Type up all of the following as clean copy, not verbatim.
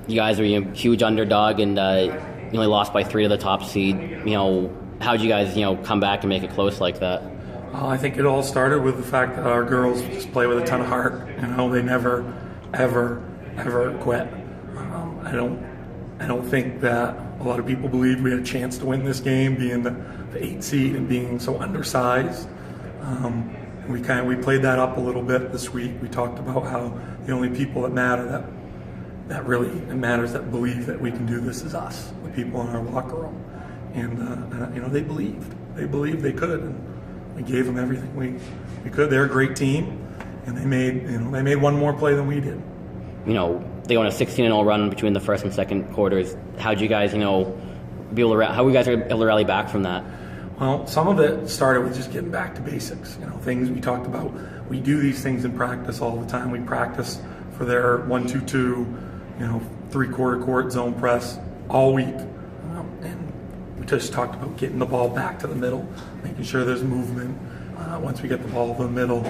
You guys are a huge underdog, and you only lost by 3 to the top seed. How'd you guys come back and make it close like that? I think it all started with the fact that our girls just play with a ton of heart. They never, ever, ever quit. I don't think that a lot of people believed we had a chance to win this game, being the 8 seed and being so undersized. We played that up a little bit this week. We talked about how the only people that matter, that really matters, that believe that we can do this, is us, the people in our locker room. And they believed. They believed they could, and we gave them everything we could. They're a great team, and they made one more play than we did. They won a 16-0 run between the first and second quarters. How'd you guys, how were you guys able to rally back from that? Well, some of it started with just getting back to basics. Things we talked about. We do these things in practice all the time. We practice for their 1-2-2, 3/4 court zone press all week. And we just talked about getting the ball back to the middle, making sure there's movement. Once we get the ball to the middle,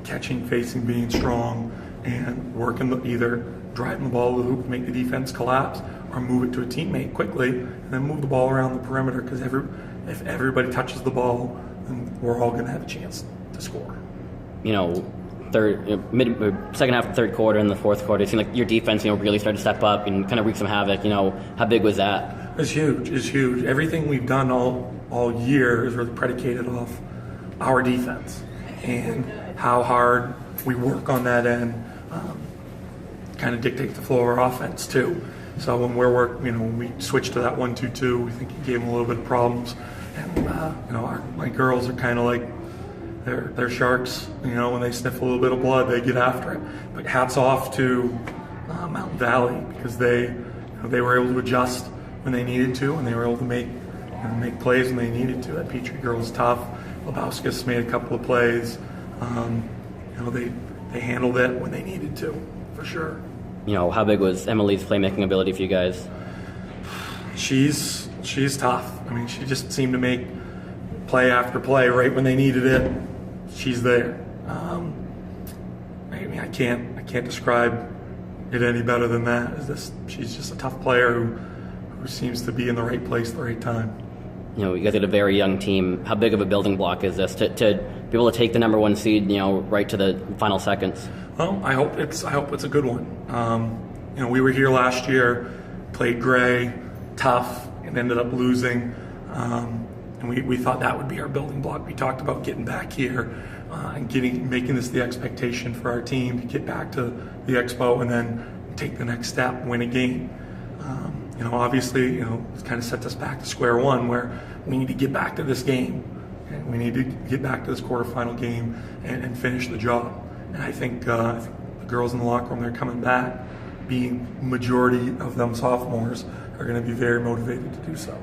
catching, facing, being strong, and working either driving the ball to the hoop to make the defense collapse, or move it to a teammate quickly, and then move the ball around the perimeter, because if everybody touches the ball, then we're all going to have a chance to score. Second half of the third quarter and the fourth quarter, it seemed like your defense, really started to step up and kind of wreak some havoc. How big was that? It's huge. It's huge. Everything we've done all year is really predicated off our defense and how hard we work on that end. Kind of dictate the flow of our offense too. So when when we switched to that 1-2-2, we think it gave them a little bit of problems. And my girls are kind of like they're sharks. When they sniff a little bit of blood, they get after it. But hats off to Mountain Valley, because they were able to adjust when they needed to, and they were able to make plays when they needed to. That Petrie girl's tough. Lebowskis made a couple of plays. They handled it when they needed to, for sure. How big was Emily's playmaking ability for you guys? She's tough. She just seemed to make play after play right when they needed it. She's there. I can't describe it any better than that. She's just a tough player who seems to be in the right place at the right time. You guys got a very young team. How big of a building block is this to be able to take the number 1 seed, right to the final seconds? Well, I hope it's a good one. We were here last year, played Gray, tough, and ended up losing. And we thought that would be our building block. We talked about getting back here and making this the expectation for our team to get back to the Expo and then take the next step, win a game. Obviously, it's kind of set us back to square one, where we need to get back to this game. Okay? We need to get back to this quarterfinal game and finish the job. And I think the girls in the locker room, they're coming back, being majority of them sophomores, are going to be very motivated to do so.